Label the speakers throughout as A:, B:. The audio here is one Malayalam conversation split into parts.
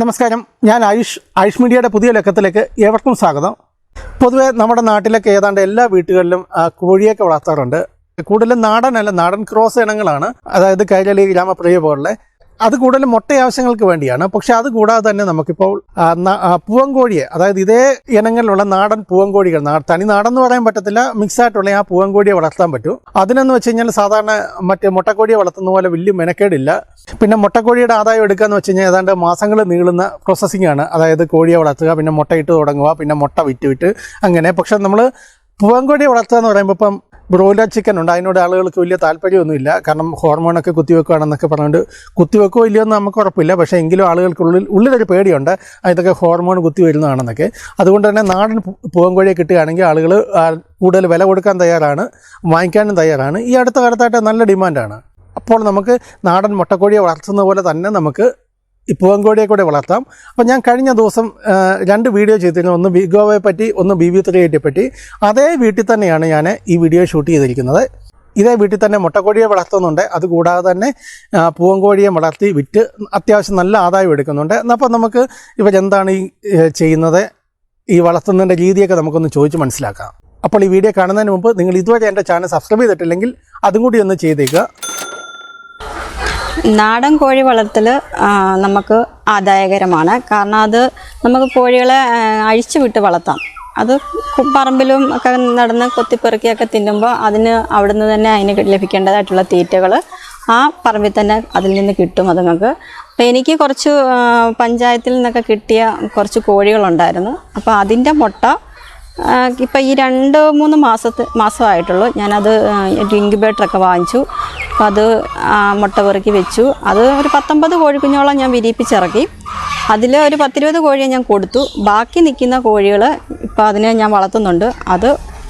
A: നമസ്കാരം, ഞാൻ ആയുഷ് മീഡിയയുടെ പുതിയ ലക്കത്തിലേക്ക് ഏവർക്കും സ്വാഗതം. പൊതുവെ നമ്മുടെ നാട്ടിലൊക്കെ ഏതാണ്ട് എല്ലാ വീട്ടുകളിലും കോഴിയൊക്കെ വളർത്താറുണ്ട്. കൂടുതലും നാടൻ ക്രോസ് ഇനങ്ങളാണ്. അതായത് കൈരളി, ഗ്രാമപ്രിയ പോലുള്ള അത് കൂടുതലും മുട്ട ആവശ്യങ്ങൾക്ക് വേണ്ടിയാണ്. പക്ഷെ അത് കൂടാതെ തന്നെ നമുക്കിപ്പോൾ പൂവൻകോഴിയെ, അതായത് ഇതേ ഇനങ്ങളിലുള്ള നാടൻ പൂവൻകോഴികൾ, തനി നാടൻ എന്ന് പറയാൻ പറ്റത്തില്ല, മിക്സ് ആയിട്ടുള്ള ആ പൂവൻകോഴിയെ വളർത്താൻ പറ്റും. അതിനെന്ന് വെച്ച് കഴിഞ്ഞാൽ സാധാരണ മറ്റേ മുട്ടക്കോഴിയെ വളർത്തുന്ന പോലെ വലിയ മെനക്കേടില്ല. പിന്നെ മുട്ടക്കോഴിയുടെ ആദായം എടുക്കാന്ന് വെച്ച് കഴിഞ്ഞാൽ ഏതാണ്ട് മാസങ്ങൾ നീളുന്ന പ്രോസസ്സിംഗ് ആണ്. അതായത് കോഴിയെ വളർത്തുക, പിന്നെ മുട്ടയിട്ട് തുടങ്ങുക, പിന്നെ മുട്ട വിറ്റ് അങ്ങനെ. പക്ഷെ നമ്മൾ പൂവൻകോഴിയെ വളർത്തുക എന്ന് പറയുമ്പോൾ ഇപ്പം ബ്രോയിലർ ചിക്കൻ ഉണ്ട്, അതിനോട് ആളുകൾക്ക് വലിയ താല്പര്യമൊന്നുമില്ല. കാരണം ഹോർമോണൊക്കെ കുത്തിവെക്കുകയാണെന്നൊക്കെ പറഞ്ഞുകൊണ്ട് കുത്തിവെക്കോ ഇല്ലയോ എന്ന് നമുക്ക് ഉറപ്പില്ല. പക്ഷേ എങ്കിലും ആളുകൾക്കുള്ളിലൊരു പേടിയുണ്ട്, ഇതൊക്കെ ഹോർമോൺ കുത്തി വരുന്നതാണെന്നൊക്കെ. അതുകൊണ്ട് തന്നെ നാടൻ പൂവൻകോഴിയെ കിട്ടുകയാണെങ്കിൽ ആളുകൾ കൂടുതൽ വില കൊടുക്കാൻ തയ്യാറാണ്, വാങ്ങിക്കാനും തയ്യാറാണ്. ഈ അടുത്ത കാലത്തായിട്ട് നല്ല ഡിമാൻഡാണ്. അപ്പോൾ നമുക്ക് നാടൻ മുട്ടക്കോഴിയെ വളർത്തുന്ന പോലെ തന്നെ നമുക്ക് ഈ പൂവൻകോഴിയെ കൂടെ വളർത്താം. അപ്പോൾ ഞാൻ കഴിഞ്ഞ ദിവസം 2 വീഡിയോ ചെയ്തിരുന്നു. ഒന്ന് വിഗോയെ പറ്റി, ഒന്ന് BB38 പറ്റി. അതേ വീട്ടിൽ തന്നെയാണ് ഞാൻ ഈ വീഡിയോ ഷൂട്ട് ചെയ്തിരിക്കുന്നത്. ഇതേ വീട്ടിൽ തന്നെ മുട്ടക്കോഴിയെ വളർത്തുന്നുണ്ട്. അതുകൂടാതെ തന്നെ പൂവൻകോഴിയെ വളർത്തി വിറ്റ് അത്യാവശ്യം നല്ല ആദായം എടുക്കുന്നുണ്ട്. അപ്പോൾ നമുക്ക് ഇവരെന്താണ് ഈ ചെയ്യുന്നത്, ഈ വളർത്തുന്നതിൻ്റെ രീതിയൊക്കെ നമുക്കൊന്ന് ചോദിച്ച് മനസ്സിലാക്കാം. അപ്പോൾ ഈ വീഡിയോ കാണുന്നതിന് മുമ്പ് നിങ്ങൾ ഇതുവരെ എൻ്റെ ചാനൽ സബ്സ്ക്രൈബ് ചെയ്തിട്ടില്ലെങ്കിൽ അതും കൂടി ഒന്ന് ചെയ്തേക്കുക.
B: നാടൻ കോഴി വളർത്തൽ നമുക്ക് ആദായകരമാണ്. കാരണം അത് നമുക്ക് കോഴികളെ അഴിച്ചു വിട്ട് വളർത്താം. അത് പറമ്പിലും ഒക്കെ നടന്ന് കൊത്തിപ്പെറുക്കിയൊക്കെ തിന്നുമ്പോൾ അവിടുന്ന് തന്നെ അതിന് ലഭിക്കേണ്ടതായിട്ടുള്ള തീറ്റകൾ ആ പറമ്പിൽ തന്നെ അതിൽ നിന്ന് കിട്ടും അതുങ്ങൾക്ക്. അപ്പോൾ എനിക്ക് കുറച്ച് പഞ്ചായത്തിൽ നിന്നൊക്കെ കിട്ടിയ കുറച്ച് കോഴികളുണ്ടായിരുന്നു. അപ്പോൾ അതിൻ്റെ മുട്ട ഇപ്പം ഈ 2-3 മാസമായിട്ടുള്ളൂ. ഞാനത് ഇൻക്യുബേറ്ററൊക്കെ വാങ്ങിച്ചു. അപ്പോൾ അത് മുട്ട പെറുക്കി വെച്ചു. അത് ഒരു 19 കോഴിക്കുഞ്ഞോളം ഞാൻ വിരിയിപ്പിച്ചിറക്കി. അതിൽ ഒരു 10-20 കോഴിയെ ഞാൻ കൊടുത്തു. ബാക്കി നിൽക്കുന്ന കോഴികൾ ഇപ്പോൾ അതിനെ ഞാൻ വളർത്തുന്നുണ്ട്.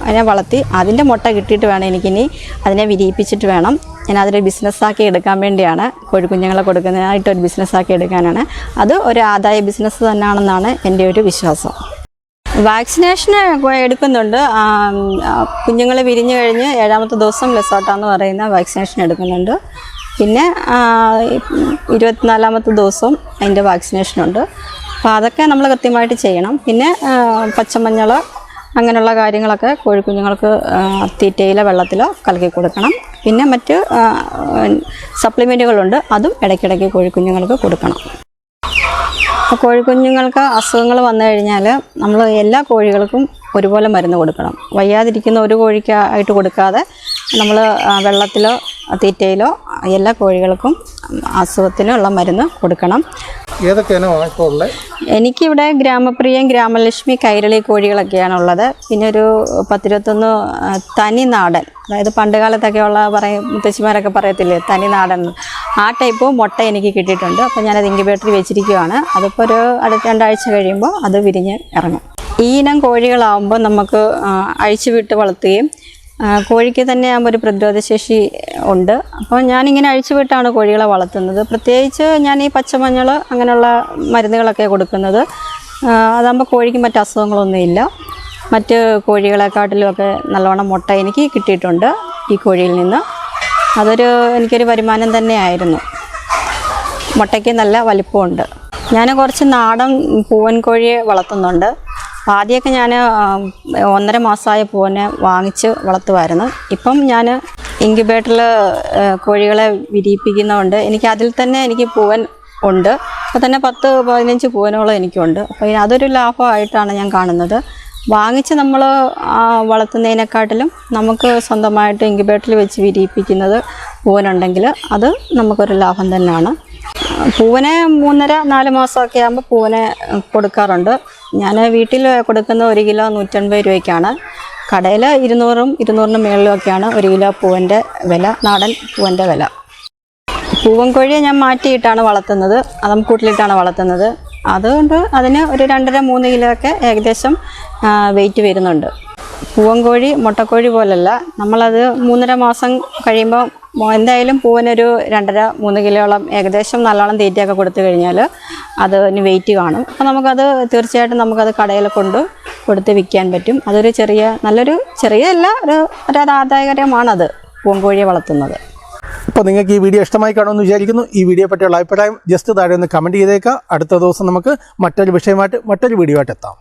B: അതിനെ വളർത്തി അതിൻ്റെ മുട്ട കിട്ടിയിട്ട് വേണം എനിക്കിനി അതിനെ വിരിയിപ്പിച്ചിട്ട് വേണം ഞാനതൊരു ബിസിനസ്സാക്കി എടുക്കാൻ വേണ്ടിയാണ്. കോഴിക്കുഞ്ഞുങ്ങളെ കൊടുക്കുന്നതിനായിട്ടൊരു ബിസിനസ്സാക്കി എടുക്കാനാണ്. അത് ഒരു ആദായ ബിസിനസ് തന്നെയാണെന്നാണ് എൻ്റെ ഒരു വിശ്വാസം. വാക്സിനേഷൻ എടുക്കുന്നുണ്ട്. കുഞ്ഞുങ്ങൾ വിരിഞ്ഞു കഴിഞ്ഞ് 7ാമത്തെ ദിവസം ലെസോട്ടാന്ന് പറയുന്ന വാക്സിനേഷൻ എടുക്കുന്നുണ്ട്. പിന്നെ 24ാമത്തെ ദിവസം അതിൻ്റെ വാക്സിനേഷനുണ്ട്. അപ്പോൾ അതൊക്കെ നമ്മൾ കൃത്യമായിട്ട് ചെയ്യണം. പിന്നെ പച്ചമഞ്ഞൾ അങ്ങനെയുള്ള കാര്യങ്ങളൊക്കെ കോഴിക്കുഞ്ഞുങ്ങൾക്ക് തീറ്റയിലോ വെള്ളത്തിലോ കലക്കി കൊടുക്കണം. പിന്നെ മറ്റ് സപ്ലിമെൻറ്റുകളുണ്ട്, അതും ഇടയ്ക്കിടയ്ക്ക് കോഴിക്കുഞ്ഞുങ്ങൾക്ക് കൊടുക്കണം. അപ്പോൾ കോഴിക്കുഞ്ഞുങ്ങൾക്ക് അസുഖങ്ങൾ വന്നു കഴിഞ്ഞാൽ നമ്മൾ എല്ലാ കോഴികൾക്കും ഒരുപോലെ മരുന്ന് കൊടുക്കണം. വയ്യാതിരിക്കുന്ന ഒരു കോഴിക്കായിട്ട് കൊടുക്കാതെ നമ്മൾ വെള്ളത്തിലോ തീറ്റയിലോ എല്ലാ കോഴികൾക്കും അസുഖത്തിനുള്ള മരുന്ന് കൊടുക്കണം.
A: ഏതൊക്കെയാണ് ഉള്ളത്?
B: എനിക്കിവിടെ ഗ്രാമപ്രിയം, ഗ്രാമലക്ഷ്മി, കൈരളി കോഴികളൊക്കെയാണ് ഉള്ളത്. പിന്നെ ഒരു 10-21 തനി നാടൻ, അതായത് പണ്ട് കാലത്തൊക്കെയുള്ള മുത്തശ്ശിമാരൊക്കെ പറയത്തില്ലേ തനി നാടൻ, ആ ടൈപ്പ് മുട്ട എനിക്ക് കിട്ടിയിട്ടുണ്ട്. അപ്പോൾ ഞാനത് ഇൻക്യുബേറ്ററിൽ വെച്ചിരിക്കുകയാണ്. അതിപ്പോൾ ഒരു 2 ആഴ്ച കഴിയുമ്പോൾ അത് വിരിഞ്ഞ് ഇറങ്ങും. ഈ ഇനം കോഴികളാകുമ്പോൾ നമുക്ക് അഴിച്ചു വിട്ട് വളർത്തുകയും കോഴിക്ക് തന്നെ ആകുമ്പോൾ ഒരു പ്രതിരോധശേഷി ഉണ്ട്. അപ്പോൾ ഞാനിങ്ങനെ അഴിച്ചു വിട്ടാണ് കോഴികളെ വളർത്തുന്നത്. പ്രത്യേകിച്ച് ഞാൻ ഈ പച്ചമഞ്ഞൾ അങ്ങനെയുള്ള മരുന്നുകളൊക്കെ കൊടുക്കുന്നത്. അതാകുമ്പോൾ കോഴിക്ക് മറ്റ് അസുഖങ്ങളൊന്നുമില്ല. മറ്റ് കോഴികളെക്കാട്ടിലുമൊക്കെ നല്ലോണം മുട്ട എനിക്ക് കിട്ടിയിട്ടുണ്ട് ഈ കോഴിയിൽ നിന്ന്. എനിക്കൊരു വരുമാനം തന്നെയായിരുന്നു. മുട്ടയ്ക്ക് നല്ല വലിപ്പമുണ്ട്. ഞാൻ കുറച്ച് നാടൻ പൂവൻകോഴിയെ വളർത്തുന്നുണ്ട്. ആദ്യമൊക്കെ ഞാൻ 1.5 മാസമായ പൂവനെ വാങ്ങിച്ച് വളർത്തുമായിരുന്നു. ഇപ്പം ഞാൻ ഇൻക്യുബേറ്ററിൽ കോഴികളെ വിരിയിപ്പിക്കുന്നതുകൊണ്ട് അതിൽ തന്നെ എനിക്ക് പൂവൻ ഉണ്ട്. അപ്പോൾ തന്നെ 10-15 പൂവനുകളും എനിക്കുണ്ട്. അപ്പോൾ അതൊരു ലാഭമായിട്ടാണ് ഞാൻ കാണുന്നത്. വാങ്ങിച്ച് നമ്മൾ വളർത്തുന്നതിനെക്കാട്ടിലും നമുക്ക് സ്വന്തമായിട്ട് ഇൻക്യുബേറ്ററിൽ വെച്ച് വിരിയിപ്പിക്കുന്നത് പൂവനുണ്ടെങ്കിൽ അത് നമുക്കൊരു ലാഭം തന്നെയാണ്. പൂവനെ 3.5-4 മാസമൊക്കെ ആകുമ്പോൾ പൂവനെ കൊടുക്കാറുണ്ട്. ഞാൻ വീട്ടിൽ കൊടുക്കുന്ന 1 കിലോ 150 രൂപയ്ക്കാണ്. കടയിൽ 200-200 മേളിലൊക്കെയാണ് 1 കിലോ പൂവൻ്റെ വില, നാടൻ പൂവൻ്റെ വില. പൂവൻകോഴിയെ ഞാൻ മാറ്റിയിട്ടാണ് വളർത്തുന്നത്, അതംകൂട്ടിലിട്ടാണ് വളർത്തുന്നത്. അതുകൊണ്ട് അതിന് ഒരു 2.5-3 കിലോ ഒക്കെ ഏകദേശം വെയിറ്റ് വരുന്നുണ്ട്. പൂവൻകോഴി മുട്ടക്കോഴി പോലല്ല. നമ്മളത് 3.5 മാസം കഴിയുമ്പോൾ എന്തായാലും പൂവനൊരു 2.5-3 കിലോളം ഏകദേശം നല്ലോണം തീറ്റയൊക്കെ കൊടുത്തു കഴിഞ്ഞാൽ അതിന് വെയിറ്റ് കാണും. അപ്പോൾ നമുക്കത് തീർച്ചയായിട്ടും നമുക്കത് കടയിൽ കൊടുത്ത് വിൽക്കാൻ പറ്റും. അതൊരു ചെറിയല്ല ഒരു ആദായകരമാണത് പൂവൻകോഴിയെ വളർത്തുന്നത്.
A: അപ്പോൾ നിങ്ങൾക്ക് ഈ വീഡിയോ ഇഷ്ടമായി കാണുമെന്ന് വിചാരിക്കുന്നു. ഈ വീഡിയോ പറ്റിയുള്ള അഭിപ്രായം ജസ്റ്റ് താഴെ ഒന്ന് കമൻറ്റ് ചെയ്തേക്കുക. അടുത്ത ദിവസം നമുക്ക് മറ്റൊരു വിഷയമായിട്ട് മറ്റൊരു വീഡിയോ ആയിട്ട് എത്താം.